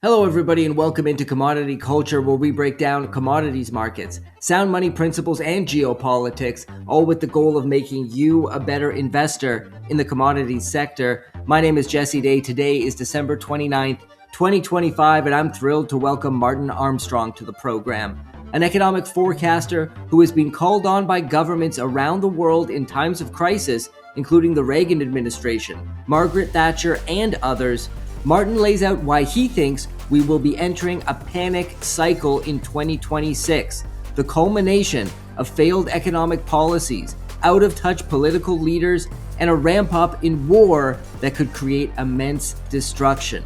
Hello, everybody, and welcome into Commodity Culture, where we break down commodities markets, sound money principles, and geopolitics, all with the goal of making you a better investor in the commodities sector. My name is Jesse Day. Today is December 29th, 2025, and I'm thrilled to welcome Martin Armstrong to the program, an economic forecaster who has been called on by governments around the world in times of crisis, including the Reagan administration, Margaret Thatcher, and others. Martin lays out why he thinks we will be entering a panic cycle in 2026, the culmination of failed economic policies, out-of-touch political leaders, and a ramp-up in war that could create immense destruction.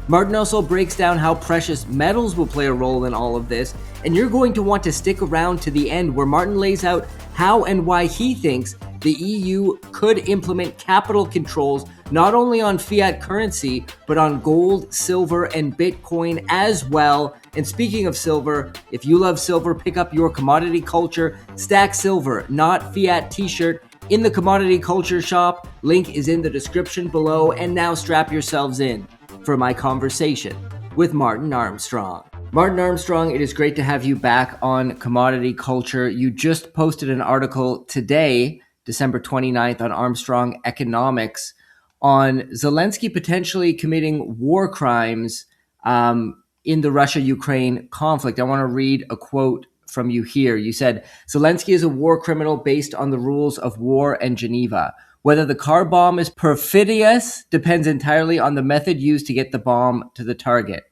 Martin also breaks down how precious metals will play a role in all of this, and you're going to want to stick around to the end, where Martin lays out how and why he thinks the EU could implement capital controls not only on fiat currency, but on gold, silver, and Bitcoin as well. And speaking of silver, if you love silver, pick up your Commodity Culture Stack Silver, Not Fiat t-shirt in the Commodity Culture shop. Link is in the description below. And now strap yourselves in for my conversation with Martin Armstrong. Martin Armstrong, it is great to have you back on Commodity Culture. You just posted an article today, December 29th, on Armstrong Economics on Zelensky potentially committing war crimes in the Russia-Ukraine conflict. I want to read a quote from you here. You said, Zelensky is a war criminal based on the rules of war and Geneva. Whether the car bomb is perfidious depends entirely on the method used to get the bomb to the target.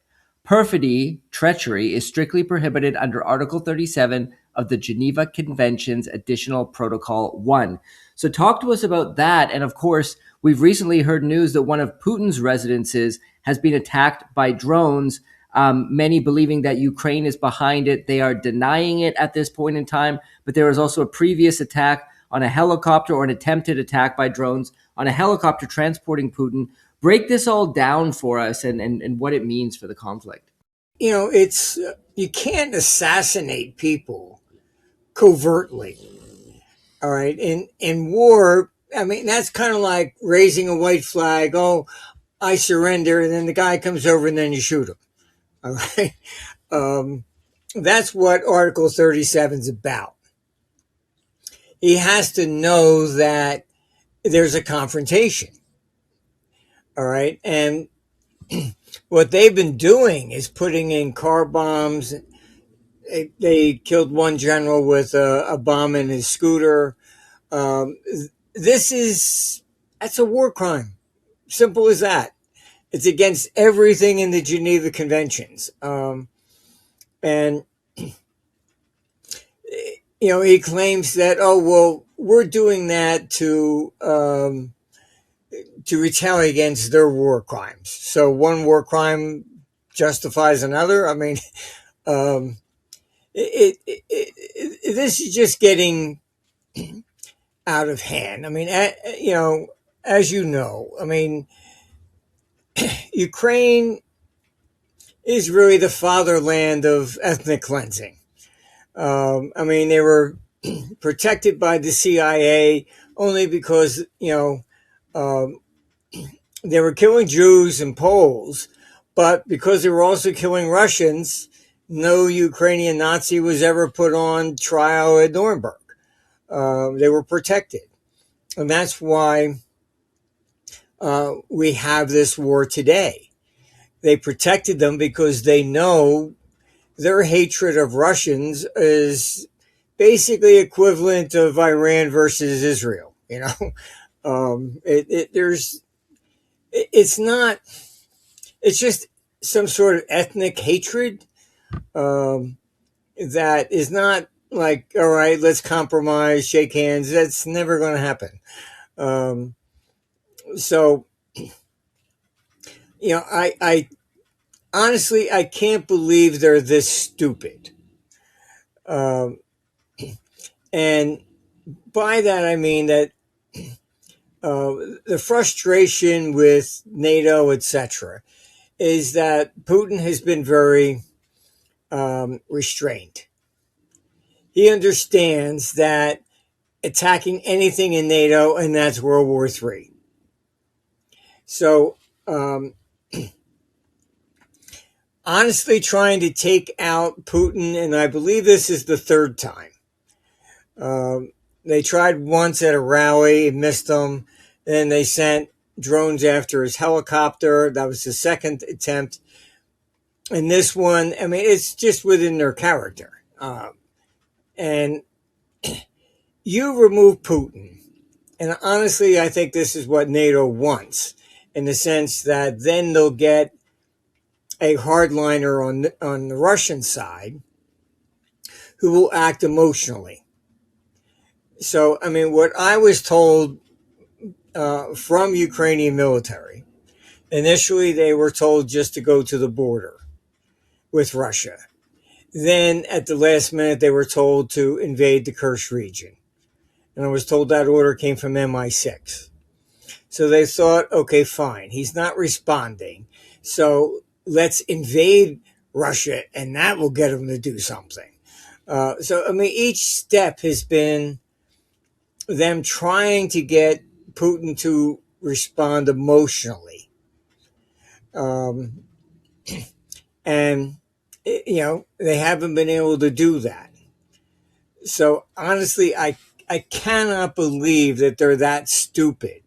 Perfidy, treachery, is strictly prohibited under Article 37 of the Geneva Convention's Additional Protocol 1. So talk to us about that. And of course, we've recently heard news that one of Putin's residences has been attacked by drones, many believing that Ukraine is behind it. They are denying it at this point in time, but there was also a previous attack on a helicopter, or an attempted attack by drones on a helicopter transporting Putin. Break this all down for us and what it means for the conflict. It's you can't assassinate people covertly. All right. In war, I mean, that's kind of like raising a white flag. Oh, I surrender. And then the guy comes over and then you shoot him. All right. That's what Article 37 is about. He has to know that there's a confrontation. All right. And what they've been doing is putting in car bombs. They killed one general with a bomb in his scooter. That's a war crime. Simple as that. It's against everything in the Geneva Conventions. And he claims that, oh, well, we're doing that to retaliate against their war crimes. So one war crime justifies another. I mean, this is just getting out of hand. I mean, as you know, I mean, Ukraine is really the fatherland of ethnic cleansing. I mean, they were protected by the CIA only because, they were killing Jews and Poles, but because they were also killing Russians, no Ukrainian Nazi was ever put on trial at Nuremberg. They were protected. And that's why we have this war today. They protected them because they know their hatred of Russians is basically equivalent of Iran versus Israel. It's just some sort of ethnic hatred that is not like, all right, let's compromise, shake hands. That's never going to happen. So, I honestly, I can't believe they're this stupid. And by that, I mean that the frustration with NATO, etc., is that Putin has been very restrained. He understands that attacking anything in NATO, and that's World War III. So honestly trying to take out Putin, and I believe this is the third time. They tried once at a rally, missed them. Then they sent drones after his helicopter. That was the second attempt. And this one, I mean, it's just within their character. And you remove Putin. And honestly, I think this is what NATO wants, in the sense that then they'll get a hardliner on the Russian side who will act emotionally. So, I mean, what I was told from Ukrainian military, initially they were told just to go to the border with Russia. Then at the last minute, they were told to invade the Kursk region. And I was told that order came from MI6. So they thought, okay, fine, he's not responding. So let's invade Russia, and that will get him to do something. So, I mean, each step has been them trying to get Putin to respond emotionally. And, you know, they haven't been able to do that. So, honestly, I cannot believe that they're that stupid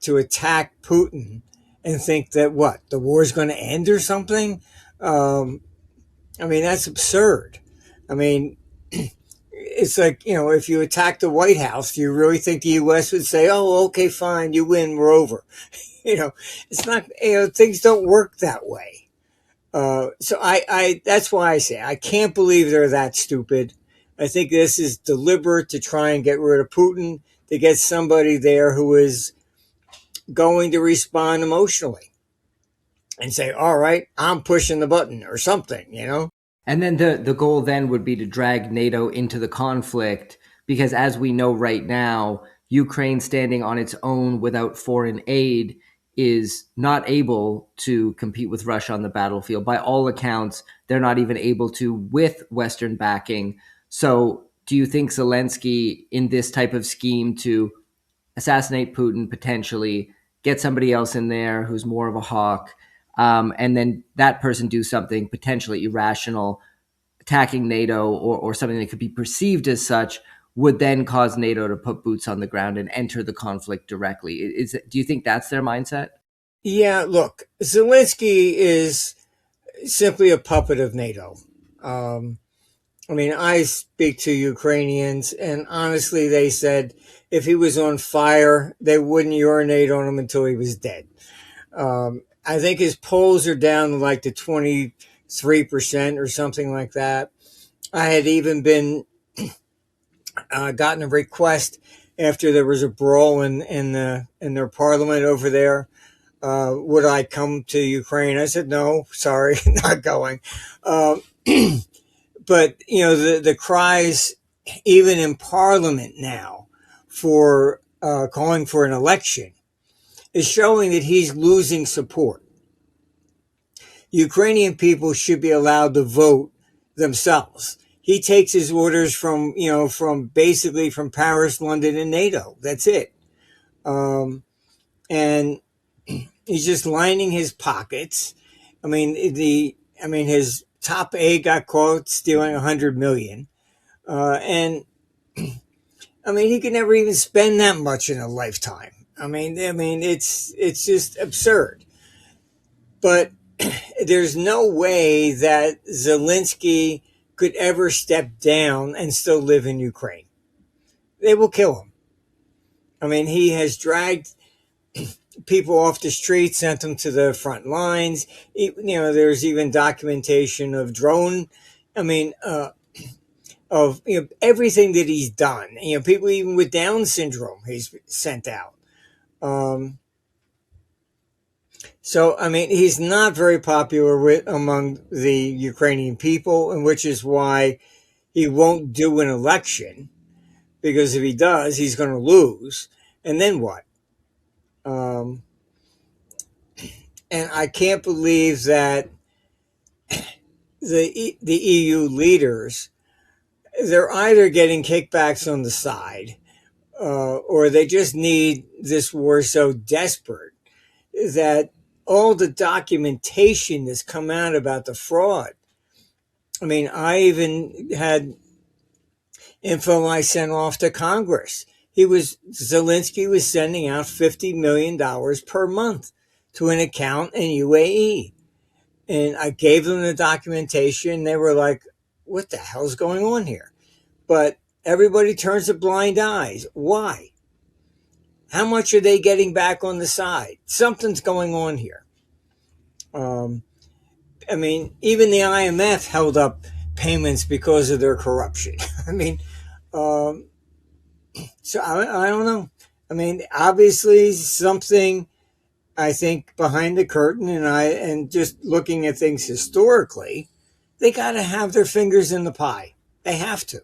to attack Putin and think that what, the war is going to end or something. I mean, that's absurd. I mean, it's like, you know, if you attack the White House, do you really think the U.S. would say, oh, okay, fine, you win, we're over? You know, it's not, you know, things don't work that way. So I that's why I say I can't believe they're that stupid. I think this is deliberate to try and get rid of Putin, to get somebody there who is going to respond emotionally and say, all right, I'm pushing the button or something, you know? And then the goal then would be to drag NATO into the conflict, because as we know right now, Ukraine standing on its own without foreign aid is not able to compete with Russia on the battlefield. By all accounts, they're not even able to with Western backing. So do you think Zelensky, in this type of scheme to assassinate Putin potentially, get somebody else in there who's more of a hawk, and then that person do something potentially irrational, attacking NATO, or something that could be perceived as such, would then cause NATO to put boots on the ground and enter the conflict directly? Do you think that's their mindset? Yeah, look, Zelensky is simply a puppet of NATO. I mean, I speak to Ukrainians, and honestly, they said if he was on fire, they wouldn't urinate on him until he was dead. I think his polls are down to like the 23% or something like that. I had even been gotten a request after there was a brawl in their parliament over there. Would I come to Ukraine? I said, no, sorry, not going. But, you know, the cries, even in parliament now, for calling for an election is showing that he's losing support. Ukrainian people should be allowed to vote themselves. He takes his orders from, you know, from basically from Paris, London, and NATO. That's it. And he's just lining his pockets. I mean, his top aide got caught stealing 100 million. And I mean, he could never even spend that much in a lifetime. I mean, it's just absurd. But there's no way that Zelensky could ever step down and still live in Ukraine. They will kill him. I mean, he has dragged people off the street, sent them to the front lines. You know, there's even documentation of drone. I mean, of, you know, everything that he's done. You know, people even with Down syndrome he's sent out. So, I mean, he's not very popular among the Ukrainian people, and which is why he won't do an election, because if he does, he's going to lose. And then what? And I can't believe that the EU leaders, they're either getting kickbacks on the side, or they just need this war so desperate that all the documentation that's come out about the fraud. I mean, I even had info I sent off to Congress. Zelensky was sending out $50 million per month to an account in UAE. And I gave them the documentation. They were like, what the hell's going on here? But everybody turns a blind eye. Why? How much are they getting back on the side? Something's going on here. I mean, even the IMF held up payments because of their corruption. I mean, so I don't know. I mean, obviously something, I think, behind the curtain, and just looking at things historically, they got to have their fingers in the pie. They have to.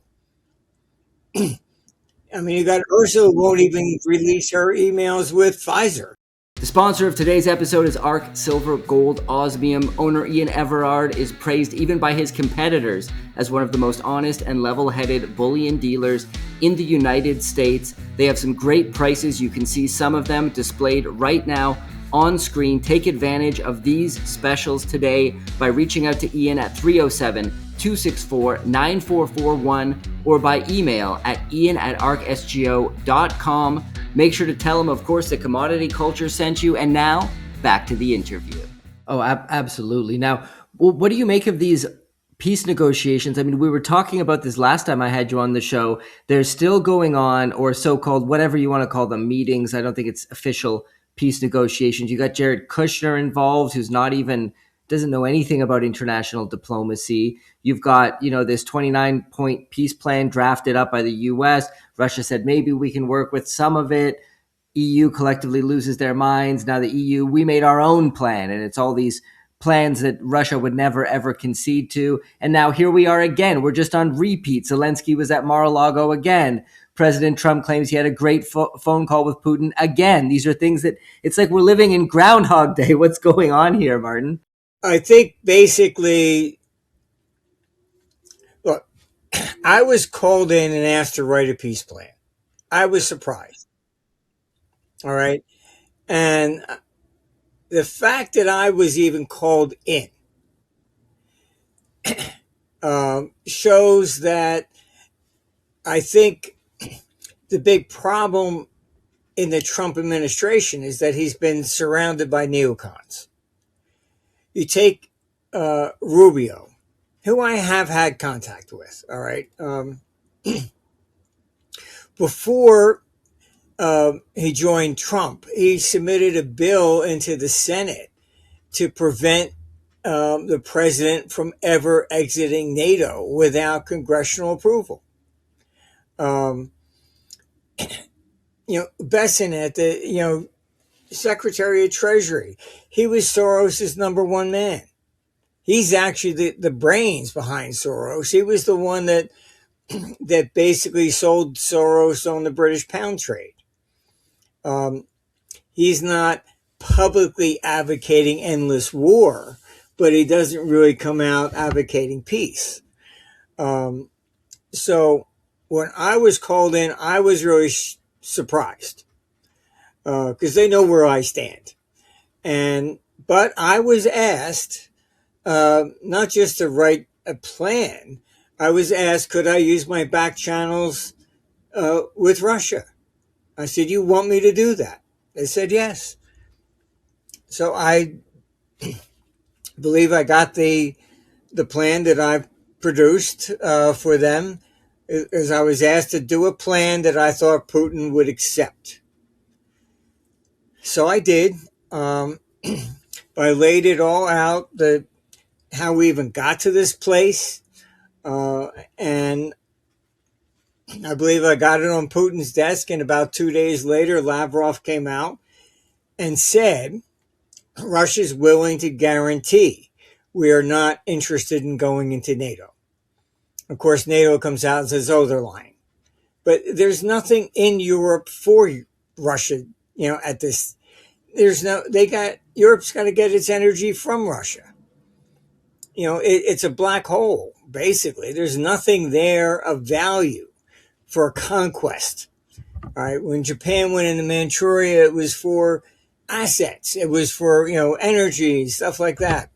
I mean, you got Ursula won't even release her emails with Pfizer. The sponsor of today's episode is ARC Silver Gold Osmium. Owner Ian Everard is praised even by his competitors as one of the most honest and level-headed bullion dealers in the United States. They have some great prices. You can see some of them displayed right now on screen. Take advantage of these specials today by reaching out to Ian at 307-264-9441 or by email at ian@arcsgo.com. Make sure to tell him, of course, that Commodity Culture sent you. And now, back to the interview. Oh, absolutely. Now, what do you make of these peace negotiations? I mean, we were talking about this last time I had you on the show. They're still going on, or so-called, whatever you want to call them, meetings. I don't think it's official peace negotiations. You got Jared Kushner involved, who's doesn't know anything about international diplomacy. You've got, this 29-point peace plan drafted up by the U.S. Russia said maybe we can work with some of it. EU collectively loses their minds. Now the EU, we made our own plan, and it's all these plans that Russia would never, ever concede to. And now here we are again. We're just on repeat. Zelensky was at Mar-a-Lago again. President Trump claims he had a great phone call with Putin again. These are things that it's like we're living in Groundhog Day. What's going on here, Martin? I think basically, look, I was called in and asked to write a peace plan. I was surprised. All right. And the fact that I was even called in shows that I think the big problem in the Trump administration is that he's been surrounded by neocons. You take Rubio, who I have had contact with, all right, before he joined Trump, he submitted a bill into the Senate to prevent the president from ever exiting NATO without congressional approval. Bessent, Secretary of Treasury, he was Soros's number one man. He's actually the brains behind Soros. He was the one that basically sold Soros on the British pound trade. He's not publicly advocating endless war, but he doesn't really come out advocating peace. So when I was called in, I was really surprised because they know where I stand. But I was asked not just to write a plan. I was asked, could I use my back channels with Russia? I said, you want me to do that? They said yes. So I believe I got the plan that I produced for them, as I was asked to do a plan that I thought Putin would accept. So I did. I laid it all out, how we even got to this place. And I believe I got it on Putin's desk, and about 2 days later, Lavrov came out and said, Russia's willing to guarantee we are not interested in going into NATO. Of course, NATO comes out and says, oh, they're lying. But there's nothing in Europe for Russia, at this. Europe's got to get its energy from Russia. It's a black hole, basically. There's nothing there of value for conquest. All right. When Japan went into Manchuria, it was for assets. It was for, energy, stuff like that.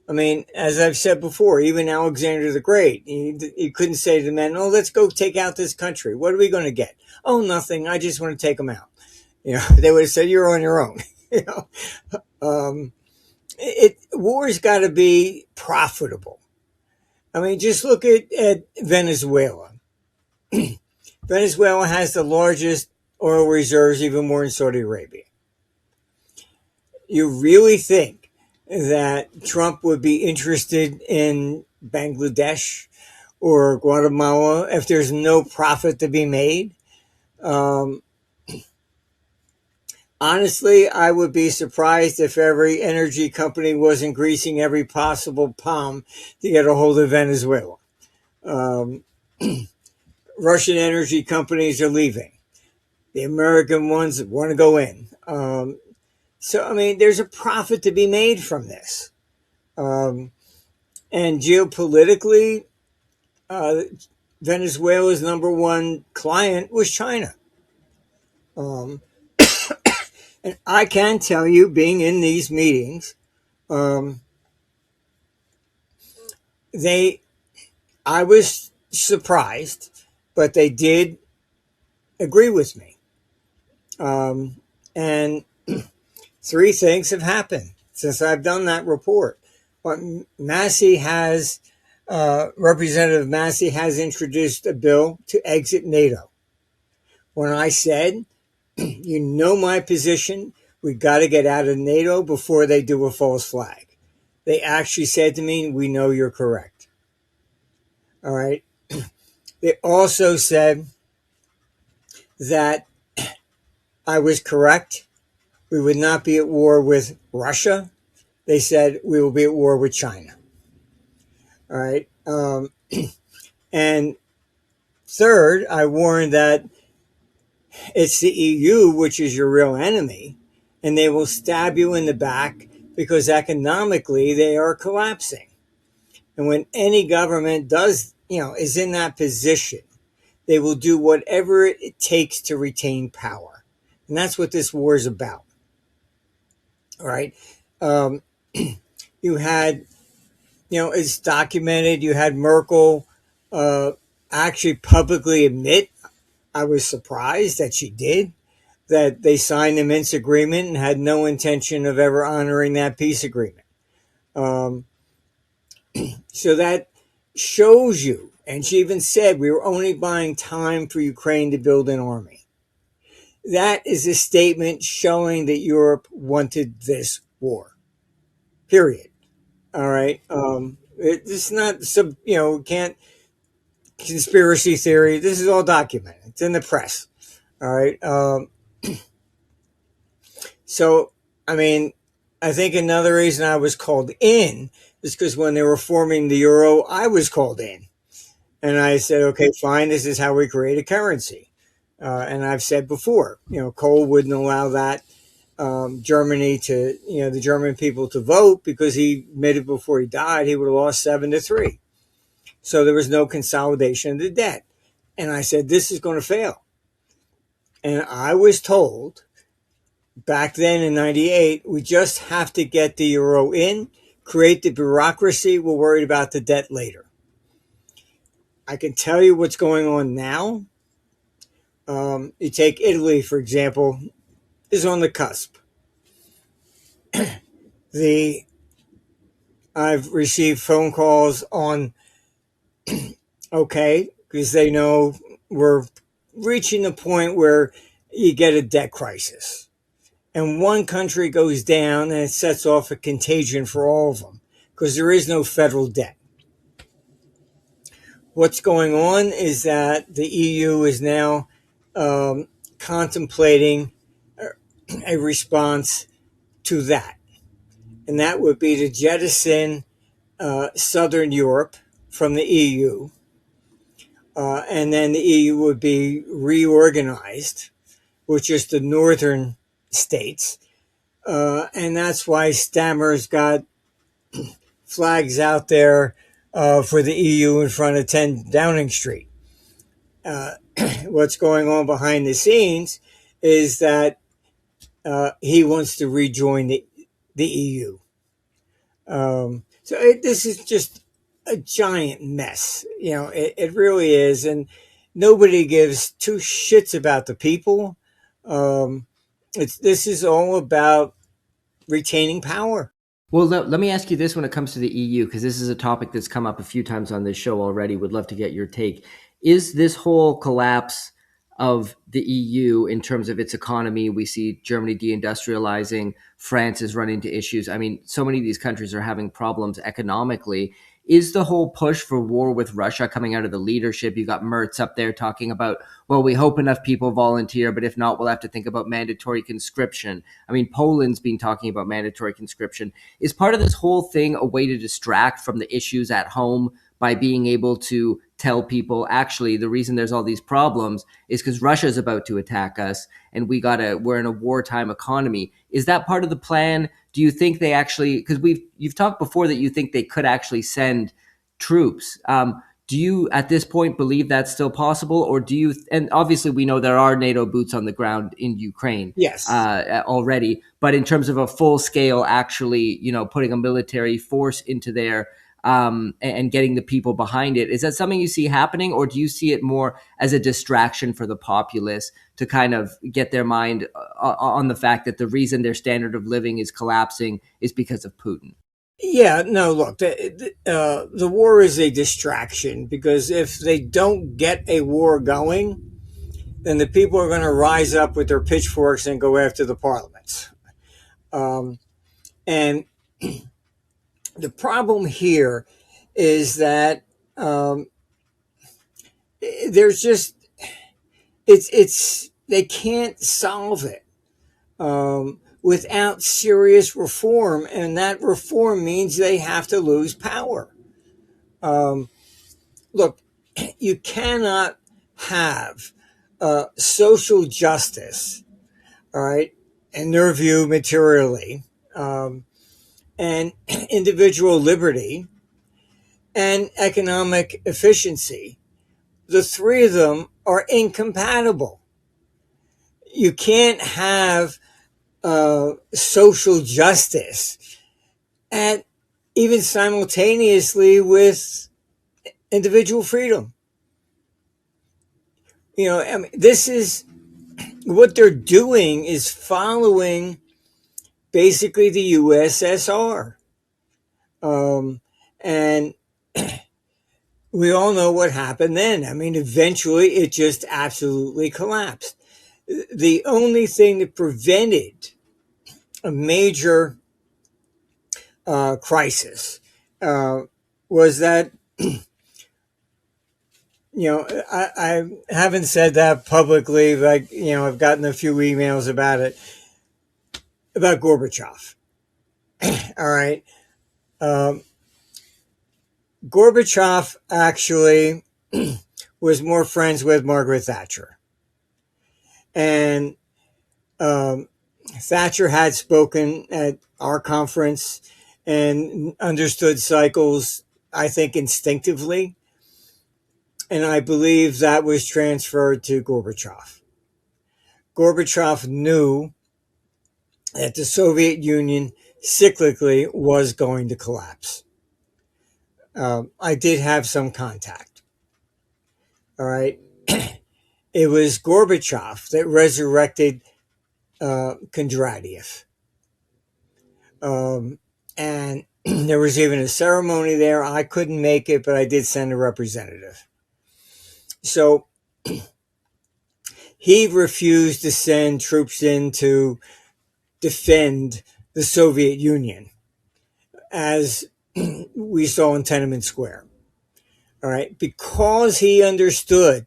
I mean, as I've said before, even Alexander the Great, he couldn't say to the men, "Oh, let's go take out this country. What are we going to get?" "Oh, nothing. I just want to take them out." They would have said, "You're on your own." you know, war's got to be profitable. I mean, just look at Venezuela. Venezuela has the largest oil reserves, even more than Saudi Arabia. You really think that Trump would be interested in Bangladesh or Guatemala if there's no profit to be made? Um, Honestly, I would be surprised if every energy company wasn't greasing every possible palm to get a hold of Venezuela. Um, Russian energy companies are leaving. The American ones want to go in. So, I mean, there's a profit to be made from this. Um, and geopolitically, uh, Venezuela's number one client was China. Um, and I can tell you, being in these meetings, um, they, I was surprised, but they did agree with me. And three things have happened since I've done that report. What Massey has, Representative Massey has introduced a bill to exit NATO. When I said, you know my position, we got to get out of NATO before they do a false flag. They actually said to me, we know you're correct. All right. They also said that I was correct. We would not be at war with Russia. They said we will be at war with China. All right. And third, I warned that it's the EU, which is your real enemy, and they will stab you in the back because economically they are collapsing. And when any government is in that position, they will do whatever it takes to retain power. And that's what this war is about. All right. Um, you had, it's documented, you had Merkel actually publicly admit, I was surprised that she did, that they signed the Minsk agreement and had no intention of ever honoring that peace agreement. So that shows you, and she even said we were only buying time for Ukraine to build an army. That is a statement showing that Europe wanted this war. Period. All right. It's not can't conspiracy theory. This is all documented. It's in the press. All right. So, I mean, I think another reason I was called in is because when they were forming the euro, I was called in. And I said, okay, fine, this is how we create a currency. And I've said before, Cole wouldn't allow that Germany to, the German people to vote because he admitted before he died he would have lost 7-3. So there was no consolidation of the debt. And I said, this is going to fail. And I was told back then in 98, we just have to get the euro in, create the bureaucracy. We'll worry about the debt later. I can tell you what's going on now. You take Italy, for example, is on the cusp. I've received phone calls on, okay, because they know we're reaching the point where you get a debt crisis. And one country goes down and it sets off a contagion for all of them because there is no federal debt. What's going on is that the EU is now contemplating a response to that. And that would be to jettison Southern Europe from the EU. And then the EU would be reorganized with just the northern states. And that's why Stammer's got flags out there for the EU in front of 10 Downing Street. What's going on behind the scenes is that he wants to rejoin the EU. This is just a giant mess. It really is. And nobody gives two shits about the people. Um, this is all about retaining power. Well, let me ask you this when it comes to the EU, because this is a topic that's come up a few times on this show already. Would love to get your take. Is this whole collapse of the EU in terms of its economy? We see Germany deindustrializing, France is running into issues. I mean, so many of these countries are having problems economically. Is the whole push for war with Russia coming out of the leadership? You got Merz up there talking about, well, we hope enough people volunteer, but if not, we'll have to think about mandatory conscription. I mean, Poland's been talking about mandatory conscription. Is part of this whole thing a way to distract from the issues at home by being able to tell people, actually, the reason there's all these problems is because Russia's about to attack us and we're in a wartime economy? Is that part of the plan? Do you think they actually, because you've talked before that you think they could actually send troops? Do you at this point believe that's still possible, or do you, and obviously we know there are NATO boots on the ground in Ukraine Yes. already, but in terms of a full scale, actually, putting a military force into there, and getting the people behind it, is that something you see happening, or do you see it more as a distraction for the populace to kind of get their mind on the fact that the reason their standard of living is collapsing is because of Putin? Yeah, no, look, the war is a distraction because if they don't get a war going, then the people are going to rise up with their pitchforks and go after the parliaments. And the problem here is that there's just they can't solve it without serious reform, and that reform means they have to lose power. Look, you cannot have social justice, all right, in their view, materially, and individual liberty and economic efficiency. The three of them are incompatible. You can't have social justice and even simultaneously with individual freedom. I mean, this is what they're doing is following basically the USSR. And we all know what happened then. I mean, eventually it just absolutely collapsed. The only thing that prevented a major crisis was that, I haven't said that publicly, but, I've gotten a few emails about it, about Gorbachev. All right. Gorbachev actually was more friends with Margaret Thatcher. And Thatcher had spoken at our conference and understood cycles, I think, instinctively. And I believe that was transferred to Gorbachev. Gorbachev knew that the Soviet Union cyclically was going to collapse. I did have some contact. All right. It was Gorbachev that resurrected Kondratiev. And there was even a ceremony there. I couldn't make it, but I did send a representative. So he refused to send troops in to defend the Soviet Union, as we saw in Tiananmen Square. All right. Because he understood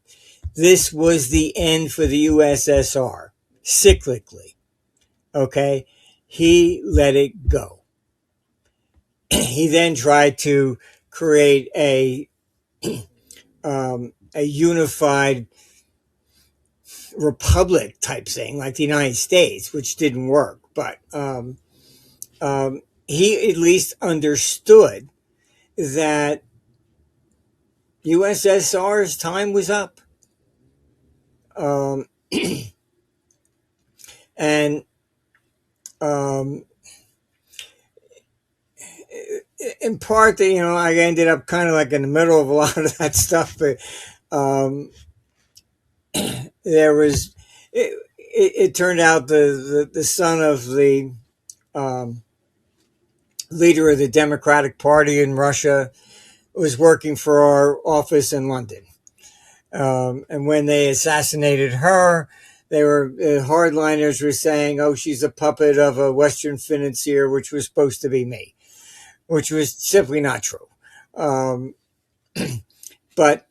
this was the end for the USSR, cyclically. Okay. He let it go. He then tried to create a unified republic type thing like the United States, which didn't work. But he at least understood that USSR's time was up. And Um, in part, that I ended up kind of like in the middle of a lot of that stuff, but um, there was it turned out the son of the um, leader of the Democratic Party in Russia was working for our office in London. And when they assassinated her, hardliners were saying, "Oh, she's a puppet of a Western financier," which was supposed to be me, which was simply not true. Um, but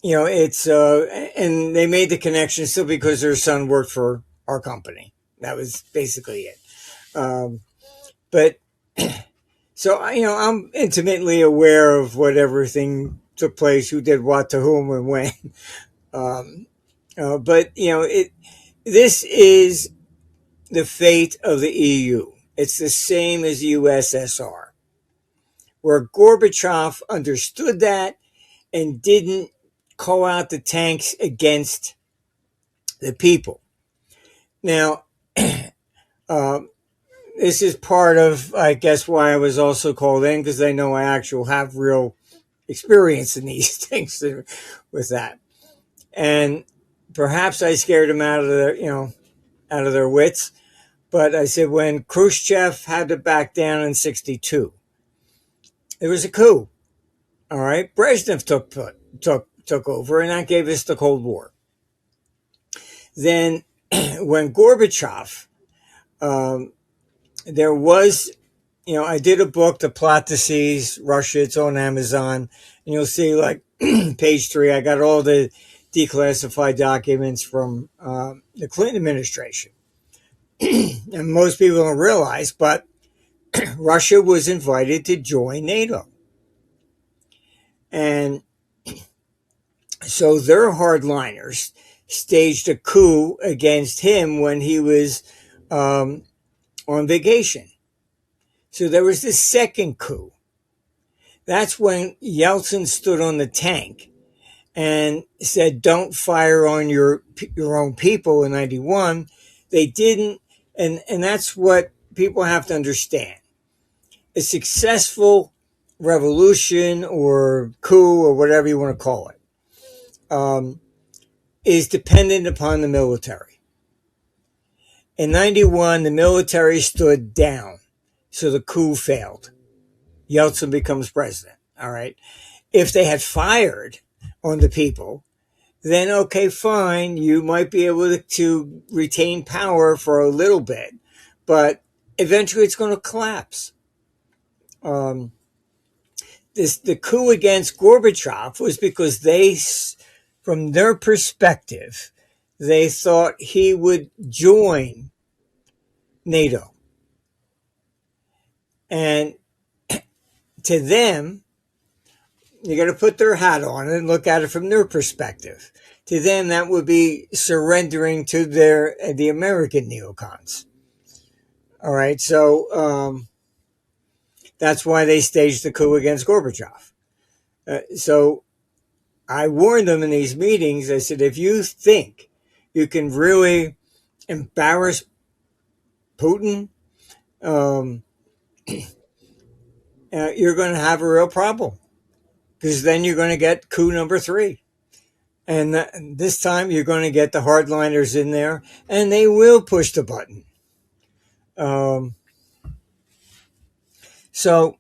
it's and they made the connection still because her son worked for our company. That was basically it. But so I'm intimately aware of what everything took place, who did what to whom and when. Um, but this is the fate of the EU. It's the same as USSR, where Gorbachev understood that and didn't call out the tanks against the people. Now, um, this is part of, I guess, why I was also called in, because they know I actually have real experience in these things with that. And perhaps I scared them out of their wits. But I said, when Khrushchev had to back down in '62, it was a coup. All right, Brezhnev took over, and that gave us the Cold War. Then, when Gorbachev, there was, I did a book, The Plot to Seize Russia. It's on Amazon, and you'll see like page 3. I got all the declassified documents from the Clinton administration, and most people don't realize, but Russia was invited to join NATO. And so their hardliners staged a coup against him when he was on vacation. So there was this second coup. That's when Yeltsin stood on the tank and said, "Don't fire on your own people" in '91. They didn't. And that's what people have to understand. A successful revolution or coup or whatever you want to call it is dependent upon the military. In '91, the military stood down, so the coup failed. Yeltsin becomes president. All right. If they had fired on the people, then okay, fine, you might be able to retain power for a little bit, but eventually it's going to collapse. The coup against Gorbachev was because from their perspective, they thought he would join NATO. And to them, you got to put their hat on and look at it from their perspective. To them, that would be surrendering to the American neocons. All right, so that's why they staged the coup against Gorbachev. So I warned them in these meetings. I said, if you think you can really embarrass Putin, you're going to have a real problem, because then you're going to get coup number 3. And this time you're going to get the hardliners in there, and they will push the button. So,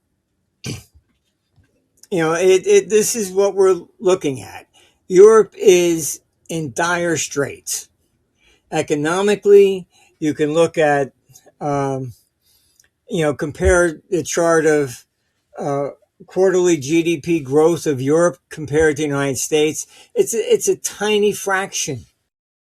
this is what we're looking at. Europe is in dire straits. Economically, you can look at, compare the chart of quarterly GDP growth of Europe compared to the United States. It's a tiny fraction.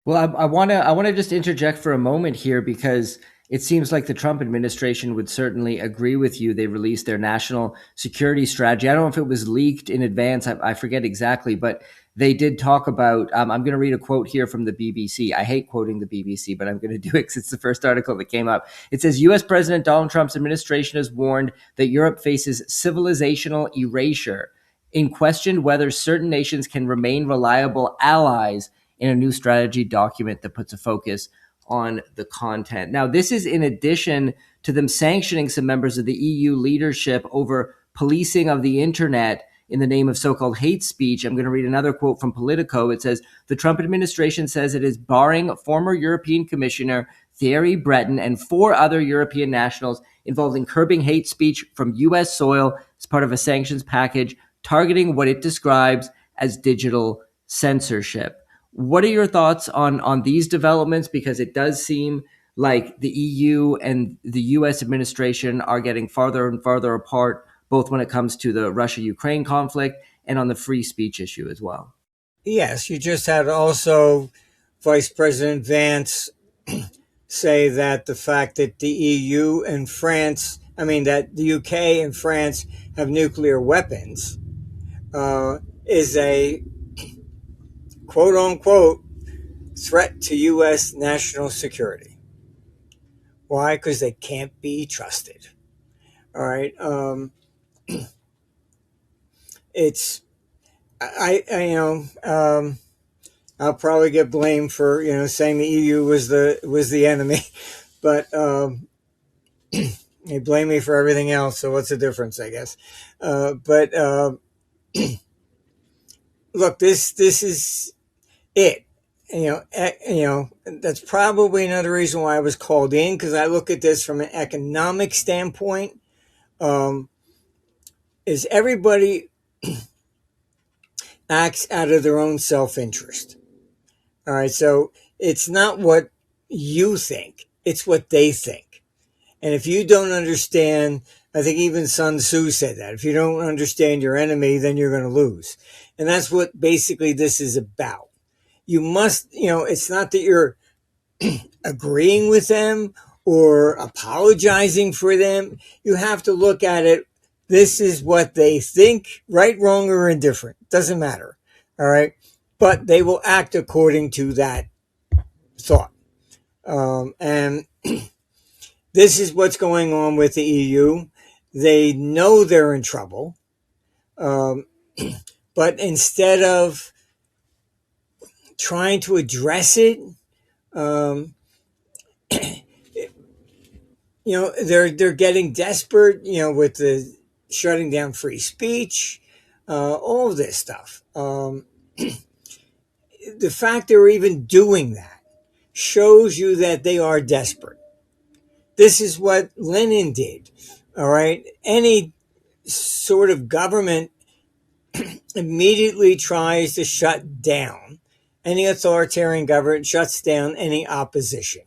Well, I want to just interject for a moment here, because it seems like the Trump administration would certainly agree with you. They released their national security strategy. I don't know if it was leaked in advance. I forget exactly, but they did talk about, I'm going to read a quote here from the BBC. I hate quoting the BBC, but I'm going to do it because it's the first article that came up. It says, U.S. President Donald Trump's administration has warned that Europe faces civilizational erasure and questioned whether certain nations can remain reliable allies in a new strategy document that puts a focus on the content. Now, this is in addition to them sanctioning some members of the EU leadership over policing of the internet in the name of so-called hate speech. I'm going to read another quote from Politico. It says, the Trump administration says it is barring former European Commissioner Thierry Breton and 4 other European nationals involved in curbing hate speech from U.S. soil as part of a sanctions package targeting what it describes as digital censorship. What are your thoughts on these developments? Because it does seem like the EU and the US administration are getting farther and farther apart, both when it comes to the Russia-Ukraine conflict and on the free speech issue as well. Yes, you just had also Vice President Vance say that the fact that the EU and France, that the UK and France have nuclear weapons, is a quote unquote threat to U.S. national security. Why? Because they can't be trusted. All right. It's, I'll probably get blamed for, saying the EU was the enemy, but they blame me for everything else. So what's the difference, I guess? But look, this is it. That's probably another reason why I was called in, because I look at this from an economic standpoint. Is everybody acts out of their own self-interest. All right, so it's not what you think, it's what they think. And if you don't understand, I think even Sun Tzu said that, if you don't understand your enemy, then you're going to lose. And that's what basically this is about. You must, it's not that you're agreeing with them or apologizing for them. You have to look at it. This is what they think, right, wrong, or indifferent. Doesn't matter. All right. But they will act according to that thought. And this is what's going on with the EU. They know they're in trouble. But instead of trying to address it, they're getting desperate, with the shutting down free speech, all of this stuff. The fact they're even doing that shows you that they are desperate. This is what Lenin did. All right. Any sort of government immediately tries to shut down. Any authoritarian government shuts down any opposition.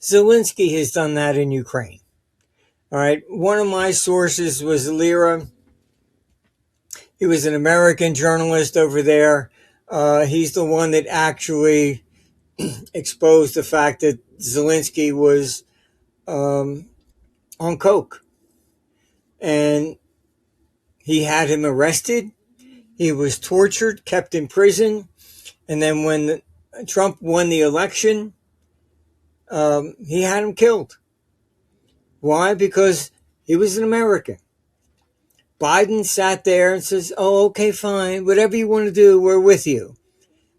Zelensky has done that in Ukraine. All right. One of my sources was Lira. He was an American journalist over there. He's the one that actually exposed the fact that Zelensky was on coke. And he had him arrested. He was tortured, kept in prison. And then when Trump won the election, he had him killed. Why? Because he was an American. Biden sat there and says, oh, okay, fine. Whatever you want to do, we're with you.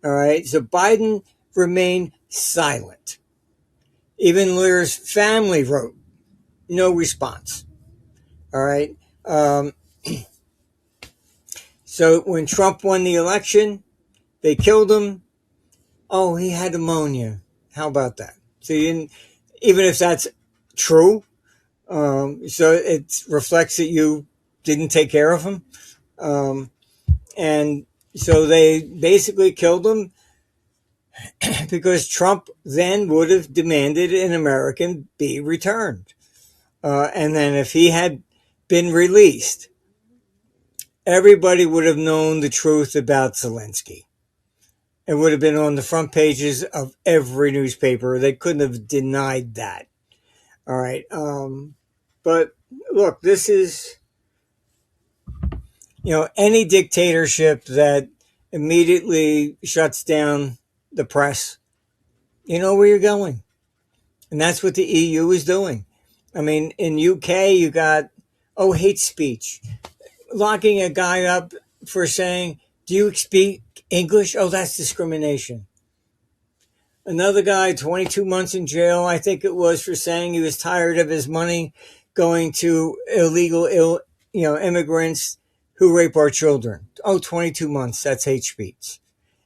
All right. So Biden remained silent. Even Lear's family wrote, no response. All right. So when Trump won the election, they killed him. Oh, he had pneumonia. How about that? So you didn't, even if that's true, so it reflects that you didn't take care of him. And so they basically killed him because Trump then would have demanded an American be returned. And then if he had been released, everybody would have known the truth about Zelensky. It would have been on the front pages of every newspaper. They couldn't have denied that. All right. But look, this is, any dictatorship that immediately shuts down the press, you know where you're going. And that's what the EU is doing. I mean, in UK, you got, hate speech. Locking a guy up for saying, do you speak English? Oh, that's discrimination. Another guy, 22 months in jail, I think it was, for saying he was tired of his money going to illegal, immigrants who rape our children. Oh, 22 months. That's hate speech.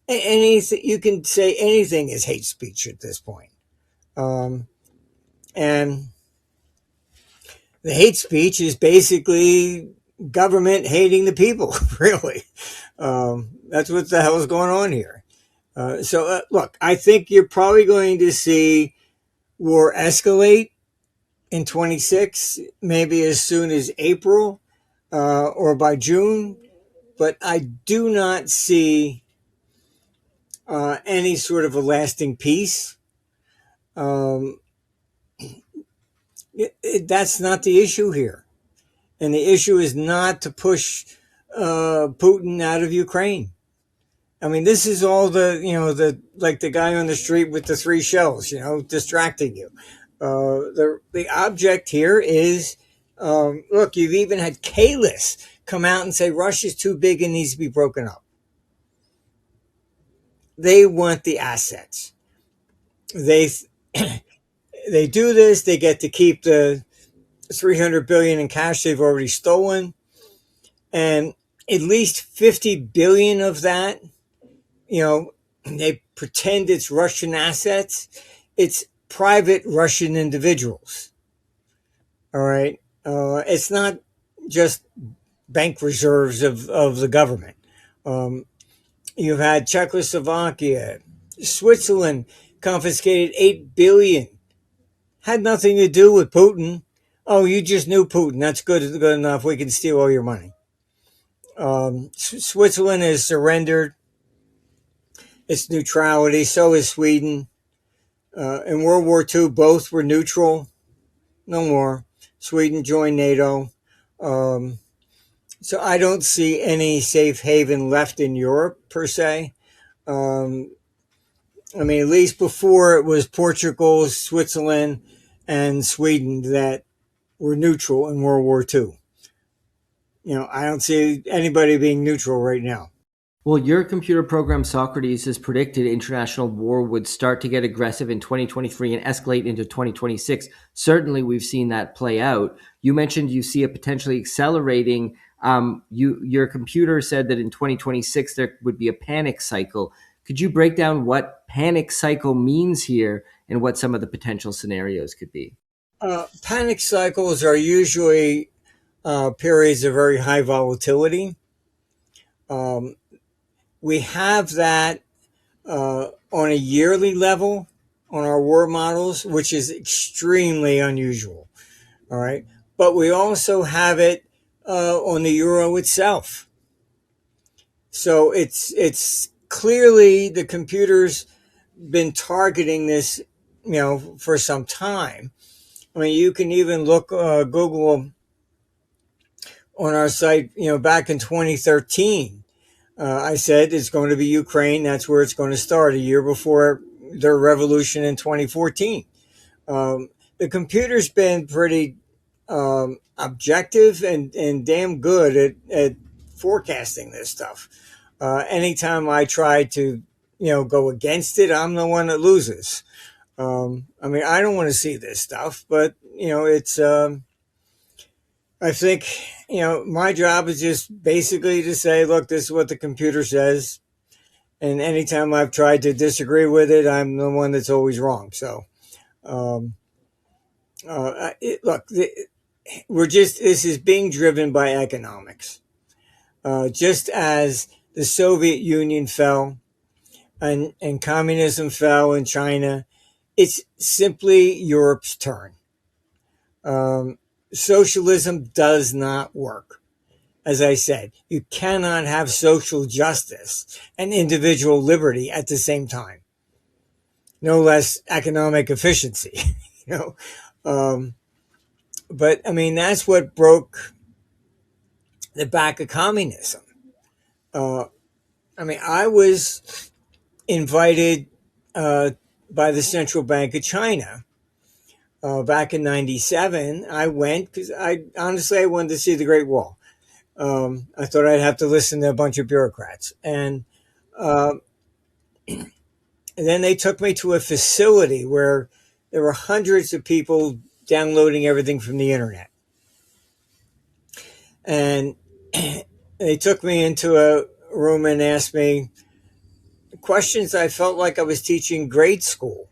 Anything you can say, anything is hate speech at this point. And the hate speech is basically government hating the people. Really, that's what the hell is going on here. Look, I think you're probably going to see war escalate in 26, maybe as soon as April or by June. But I do not see any sort of a lasting peace. Um, that's not the issue here. And the issue is not to push Putin out of Ukraine. I mean, this is all like the guy on the street with the 3 shells, distracting you. The object here is, look, you've even had Kalis come out and say Russia's too big and needs to be broken up. They want the assets. They they do this. They get to keep the 300 billion in cash they've already stolen, and at least 50 billion of that, they pretend it's Russian assets. It's private Russian individuals. All right. It's not just bank reserves of the government. You've had Czechoslovakia, Switzerland confiscated 8 billion. Had nothing to do with Putin. Oh, you just knew Putin. That's good enough. We can steal all your money. Switzerland has surrendered its neutrality. So is Sweden. In World War II, both were neutral. No more. Sweden joined NATO. So I don't see any safe haven left in Europe, per se. At least before, it was Portugal, Switzerland, and Sweden that were neutral in World War II. I don't see anybody being neutral right now. Well, your computer program Socrates has predicted international war would start to get aggressive in 2023 and escalate into 2026. Certainly, we've seen that play out. You mentioned you see it potentially accelerating. Your computer said that in 2026 there would be a panic cycle. Could you break down what panic cycle means here and what some of the potential scenarios could be? Panic cycles are usually periods of very high volatility. We have that on a yearly level on our war models, which is extremely unusual. All right. But we also have it on the euro itself. So it's clearly the computer's been targeting this, for some time. You can even look, Google on our site, back in 2013. I said it's going to be Ukraine. That's where it's going to start, a year before their revolution in 2014. The computer's been pretty objective and damn good at forecasting this stuff. Anytime I try to, go against it, I'm the one that loses. I don't want to see this stuff, but, it's, I think, my job is just basically to say, look, this is what the computer says. And anytime I've tried to disagree with it, I'm the one that's always wrong. So, this is being driven by economics. Just as the Soviet Union fell and communism fell in China, it's simply Europe's turn. Socialism does not work. As I said, you cannot have social justice and individual liberty at the same time. No less economic efficiency, But that's what broke the back of communism. I was invited by the Central Bank of China back in '97. I went because I wanted to see the Great Wall. I thought I'd have to listen to a bunch of bureaucrats. And And then they took me to a facility where there were hundreds of people downloading everything from the internet. And they took me into a room and asked me questions I felt like I was teaching grade school.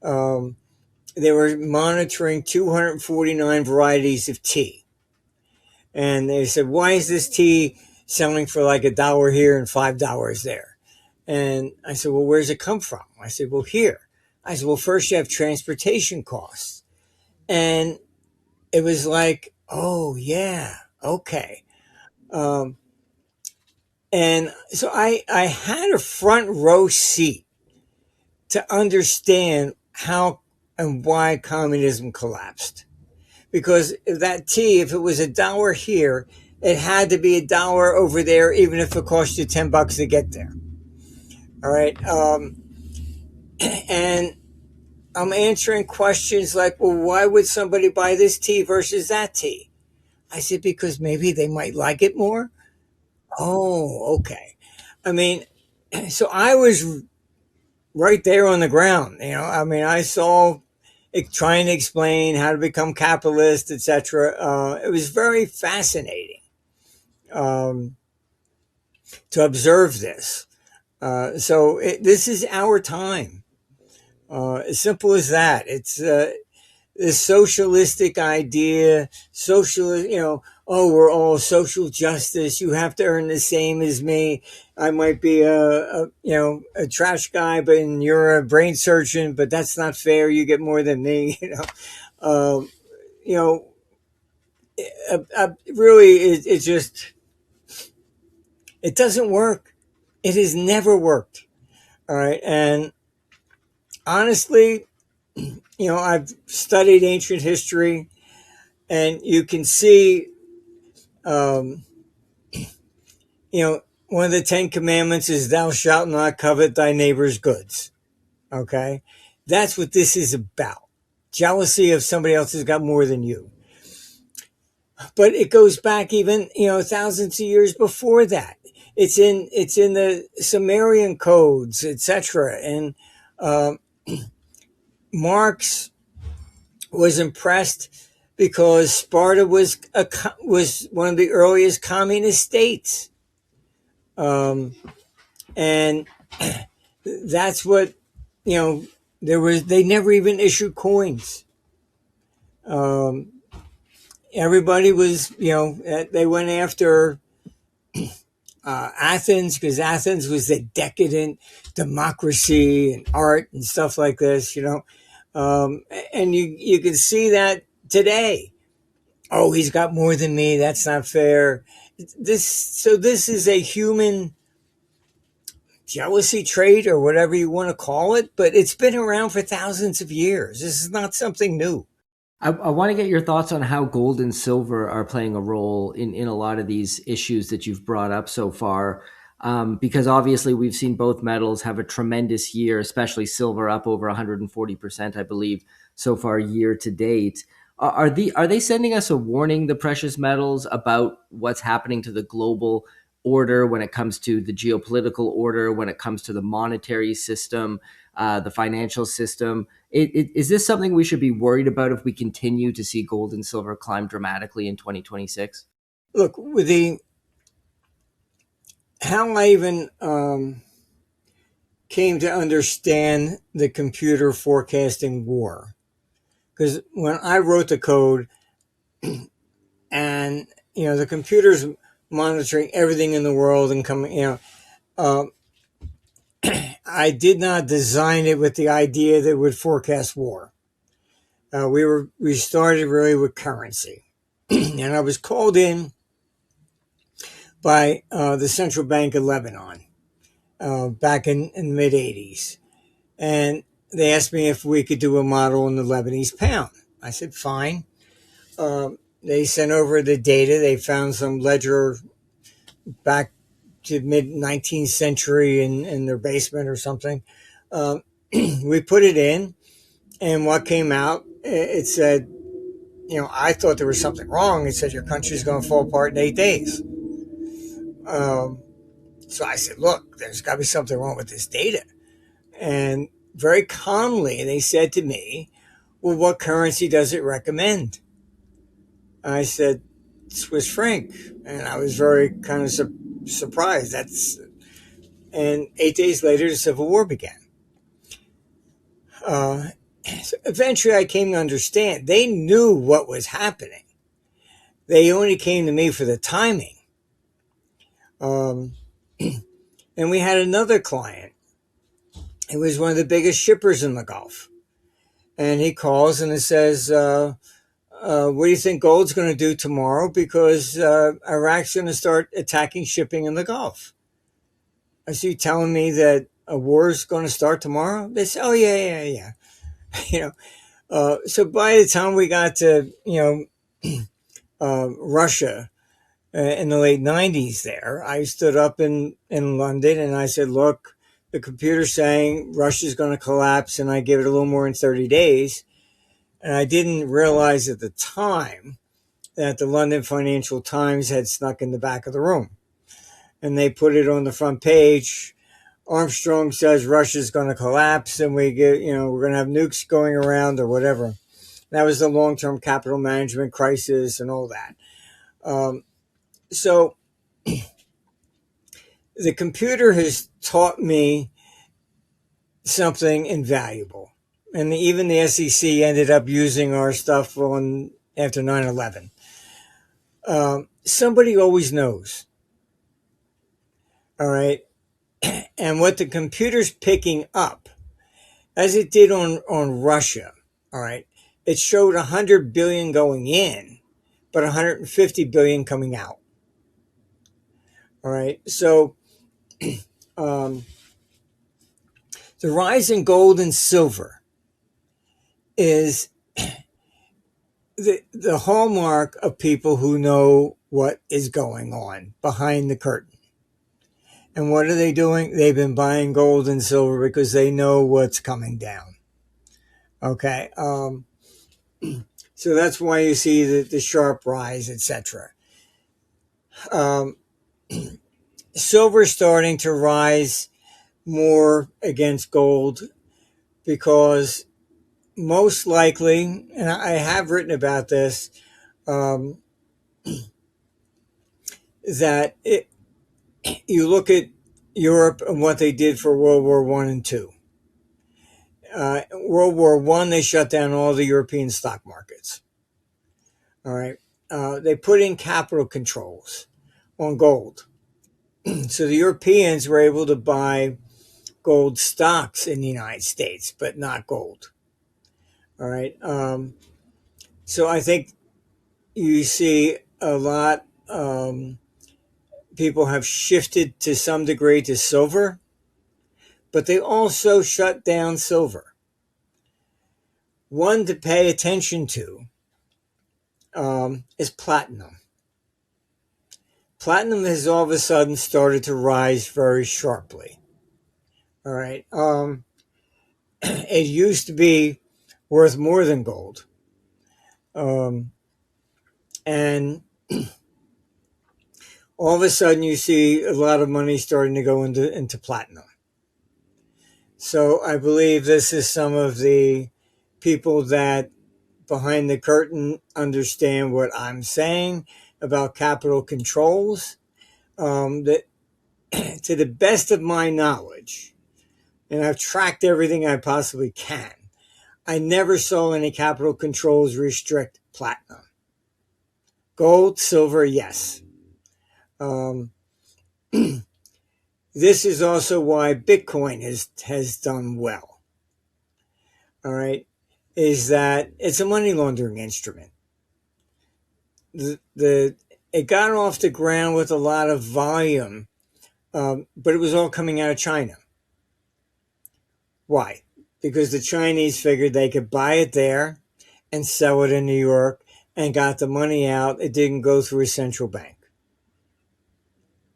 They were monitoring 249 varieties of tea. And they said, why is this tea selling for like $1 here and $5 there? And I said, well, where's it come from? I said, well, here. I said, well, first you have transportation costs. And it was like, oh, yeah, okay. And so I had a front row seat to understand how and why communism collapsed. Because that tea, if it was $1 here, it had to be $1 over there, even if it cost you $10 to get there. All right. And I'm answering questions like, well, why would somebody buy this tea versus that tea? I said, because maybe they might like it more. Oh, okay. I mean, so I was right there on the ground. I saw it trying to explain how to become capitalist, etc. It was very fascinating to observe this. This is our time. As simple as that. It's this socialistic idea, oh, we're all social justice. You have to earn the same as me. I might be a trash guy, but you're a brain surgeon, but that's not fair. You get more than me. Really, it just, it doesn't work. It has never worked. All right. And honestly, I've studied ancient history, and you can see, one of the 10 commandments is thou shalt not covet thy neighbor's goods. Okay. That's what this is about. Jealousy of somebody else has got more than you. But it goes back even, thousands of years before that. It's in the Sumerian codes, etc. And Marx was impressed because Sparta was one of the earliest communist states, and that's what They never even issued coins. Everybody was they went after Athens because Athens was the decadent democracy and art and stuff like this, and you can see that today. Oh, he's got more than me. That's not fair. This is a human jealousy trait or whatever you want to call it, but it's been around for thousands of years. This is not something new. I want to get your thoughts on how gold and silver are playing a role in a lot of these issues that you've brought up so far. Because obviously we've seen both metals have a tremendous year, especially silver up over 140%, I believe, so far year to date. Are they sending us a warning, the precious metals, about what's happening to the global order when it comes to the geopolitical order, when it comes to the monetary system, the financial system? Is this something we should be worried about if we continue to see gold and silver climb dramatically in 2026? Look, with how I even came to understand the computer forecasting war, because when I wrote the code, and the computer's monitoring everything in the world and coming, I did not design it with the idea that it would forecast war. We started really with currency, and I was called in by the Central Bank of Lebanon back in the mid 80s, and they asked me if we could do a model in the Lebanese pound. I said fine. They sent over the data. They found some ledger back to mid 19th century in their basement or something. We put it in, and what came out, it said, I thought there was something wrong. It said your country's going to fall apart in 8 days. So I said, look, there's got to be something wrong with this data. And very calmly, they said to me, well, what currency does it recommend? I said, Swiss franc. And I was very kind of surprised. And 8 days later, the Civil War began. So eventually, I came to understand they knew what was happening. They only came to me for the timing. And we had another client. He was one of the biggest shippers in the Gulf. And he calls and it says, what do you think gold's going to do tomorrow? Because Iraq's going to start attacking shipping in the Gulf. I see you telling me that a war is going to start tomorrow? They say, oh, yeah. So by the time we got to, Russia in the late 90s there, I stood up in London and I said, look, the computer's saying Russia's going to collapse and I give it a little more in 30 days. And I didn't realize at the time that the London Financial Times had snuck in the back of the room. And they put it on the front page. Armstrong says Russia's going to collapse and we're going to have nukes going around or whatever. That was the long-term capital management crisis and all that. So the computer has taught me something invaluable. And even the SEC ended up using our stuff after 9/11. Somebody always knows. All right. And what the computer's picking up, as it did on Russia, all right, it showed 100 billion going in, but 150 billion coming out. All right. So the rise in gold and silver is the hallmark of people who know what is going on behind the curtain. And what are they doing? They've been buying gold and silver because they know what's coming down. Okay. So that's why you see the sharp rise, etc. Silver starting to rise more against gold because most likely, and I have written about this, that you look at Europe and what they did for World War I and II. World War I, they shut down all the European stock markets. All right. They put in capital controls on gold. So the Europeans were able to buy gold stocks in the United States, but not gold. All right. So I think you see a lot, people have shifted to some degree to silver, but they also shut down silver. One to pay attention to is platinum. Platinum has all of a sudden started to rise very sharply. All right. It used to be worth more than gold. And all of a sudden you see a lot of money starting to go into platinum. So I believe this is some of the people that behind the curtain understand what I'm saying about capital controls. That to the best of my knowledge, and I've tracked everything I possibly can, I never saw any capital controls restrict platinum. Gold, silver, yes. This is also why Bitcoin has done well. All right, is that it's a money laundering instrument. It got off the ground with a lot of volume, but it was all coming out of China. Why? Because the Chinese figured they could buy it there and sell it in New York and got the money out. It didn't go through a central bank.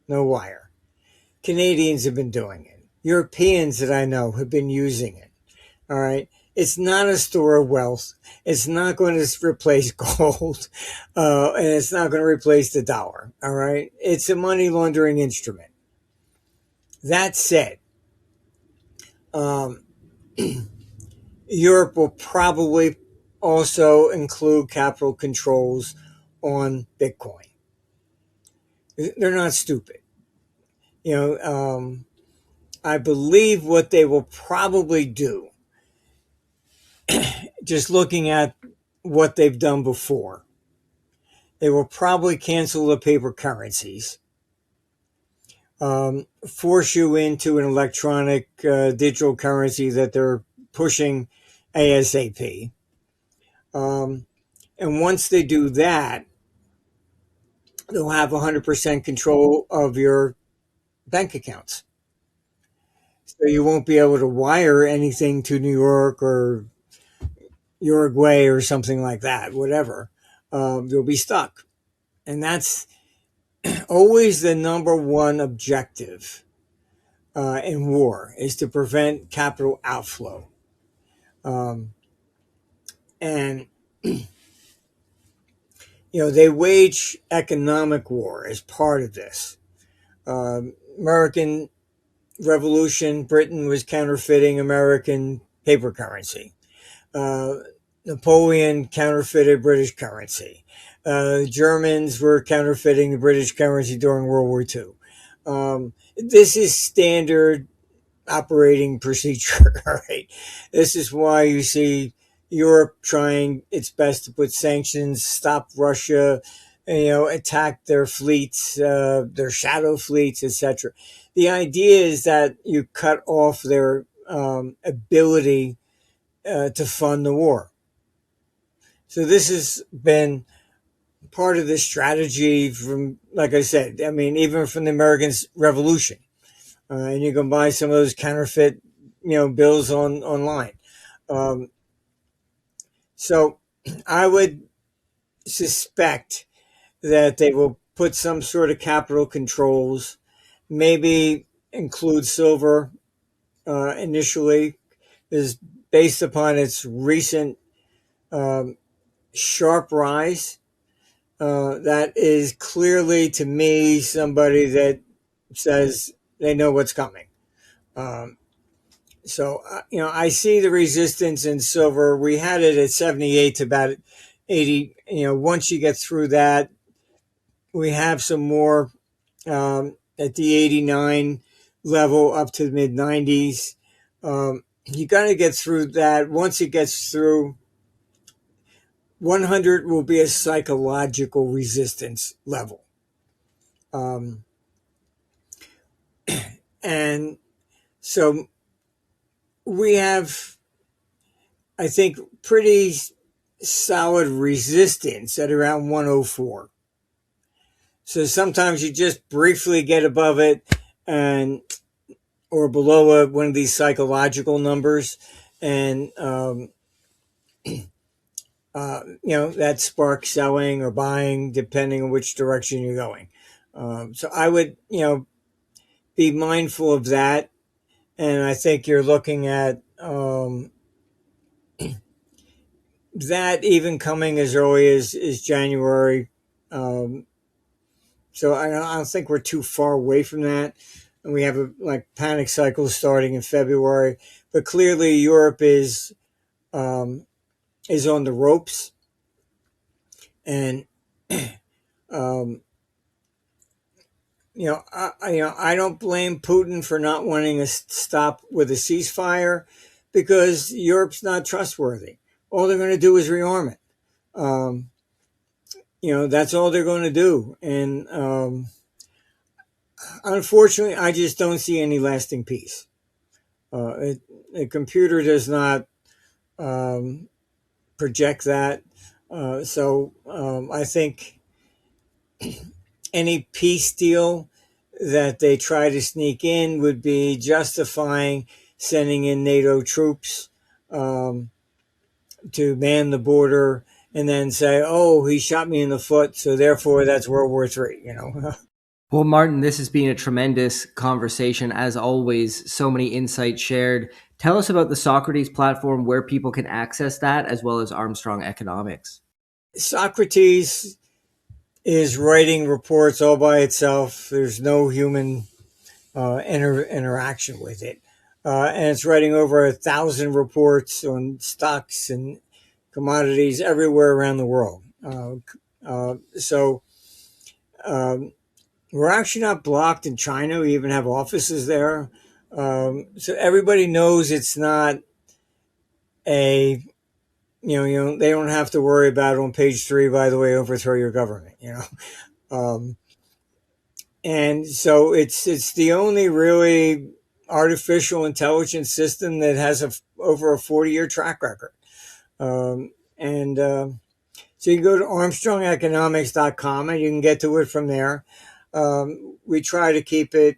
No wire. Canadians have been doing it. Europeans that I know have been using it. All right. It's not a store of wealth. It's not going to replace gold. And it's not going to replace the dollar. All right. It's a money laundering instrument. That said, Um, Europe will probably also include capital controls on Bitcoin. They're not stupid. You know, I believe what they will probably do, just looking at what they've done before, they will probably cancel the paper currencies, force you into an electronic digital currency that they're pushing ASAP. And once they do that, they'll have 100% control of your bank accounts. So you won't be able to wire anything to New York or Uruguay or something like that, whatever. You'll be stuck. And that's always the number one objective in war, is to prevent capital outflow. And, they wage economic war as part of this. American Revolution, Britain was counterfeiting American paper currency. Napoleon counterfeited British currency. Germans were counterfeiting the British currency during World War II. This is standard operating procedure. All right. This is why you see Europe trying its best to put sanctions, stop Russia, attack their fleets, their shadow fleets, etc. The idea is that you cut off their ability to fund the war. So this has been part of the strategy from, like I said, I mean, even from the American Revolution. And you can buy some of those counterfeit, bills online. So I would suspect that they will put some sort of capital controls, maybe include silver initially, is based upon its recent sharp rise. That is clearly, to me, somebody that says they know what's coming. So I see the resistance in silver. We had it at 78 to about 80. Once you get through that, we have some more at the 89 level up to the mid 90s. You got to get through that. Once it gets through, 100 will be a psychological resistance level. And so we have, I think, pretty solid resistance at around 104. So sometimes you just briefly get above it or below one of these psychological numbers, and that sparks selling or buying depending on which direction you're going. So I would be mindful of that, and I think you're looking at that even coming as early as January. So I don't think we're too far away from that. And we have panic cycles starting in February, but clearly Europe is on the ropes, and I don't blame Putin for not wanting to stop with a ceasefire, because Europe's not trustworthy. All they're going to do is rearm it. That's all they're going to do. And unfortunately, I just don't see any lasting peace. A computer does not project that. So I think any peace deal that they try to sneak in would be justifying sending in NATO troops to man the border, and then say, "Oh, he shot me in the foot, so therefore that's World War III." Well, Martin, this has been a tremendous conversation, as always. So many insights shared. Tell us about the Socrates platform, where people can access that, as well as Armstrong Economics. Socrates is writing reports all by itself. There's no human interaction with it. and it's writing over 1,000 reports on stocks and commodities everywhere around the world. So we're actually not blocked in China. We even have offices there. So everybody knows it's not a, they don't have to worry about on page 3, by the way, overthrow your government, and so it's the only really artificial intelligence system that has over a 40-year track record. So you can go to armstrongeconomics.com and you can get to it from there. We try to keep it.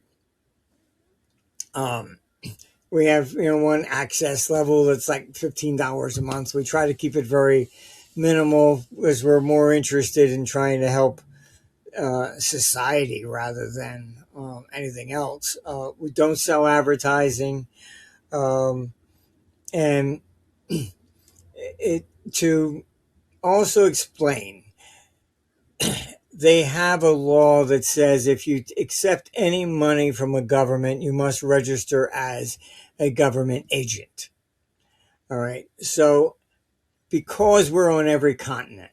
We have one access level that's like $15 a month. We try to keep it very minimal as we're more interested in trying to help society rather than anything else. We don't sell advertising, and to also explain, they have a law that says if you accept any money from a government, you must register as a government agent. All right. So because we're on every continent,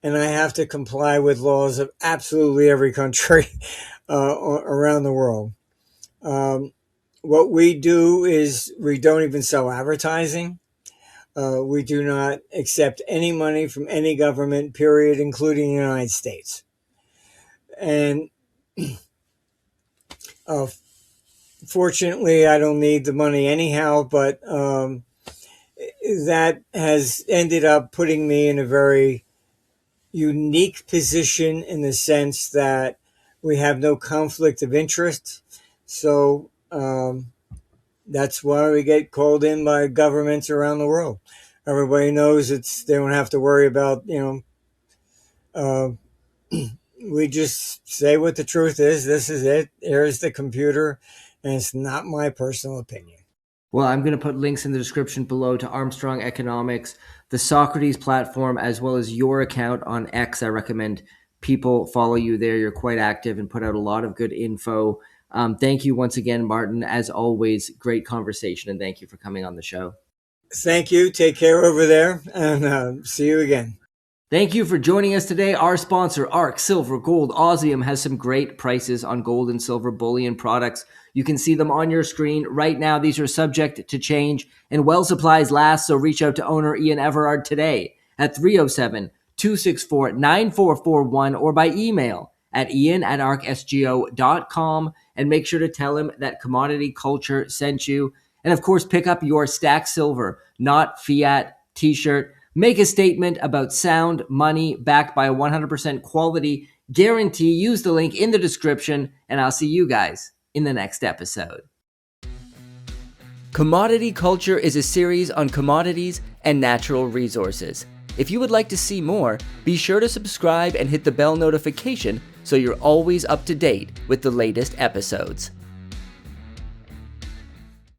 and I have to comply with laws of absolutely every country around the world, what we do is we don't even sell advertising. We do not accept any money from any government, period, including the United States. And fortunately, I don't need the money anyhow, but that has ended up putting me in a very unique position in the sense that we have no conflict of interest. So that's why we get called in by governments around the world. Everybody knows they don't have to worry about, we just say what the truth is. This is it. Here's the computer. And it's not my personal opinion. Well, I'm going to put links in the description below to Armstrong Economics, the Socrates platform, as well as your account on X. I recommend people follow you there. You're quite active and put out a lot of good info. Thank you once again, Martin. As always, great conversation, and thank you for coming on the show. Thank you. Take care over there, and see you again. Thank you for joining us today. Our sponsor, ARC Silver Gold Osmium, has some great prices on gold and silver bullion products. You can see them on your screen right now. These are subject to change, and well supplies last, so reach out to owner Ian Everard today at 307-264-9441 or by email at ian@arcsgo.com, and make sure to tell him that Commodity Culture sent you. And of course, pick up your Stack Silver, not Fiat t-shirt. Make a statement about sound money backed by a 100% quality guarantee. Use the link in the description, and I'll see you guys in the next episode. Commodity Culture is a series on commodities and natural resources. If you would like to see more, be sure to subscribe and hit the bell notification so you're always up to date with the latest episodes.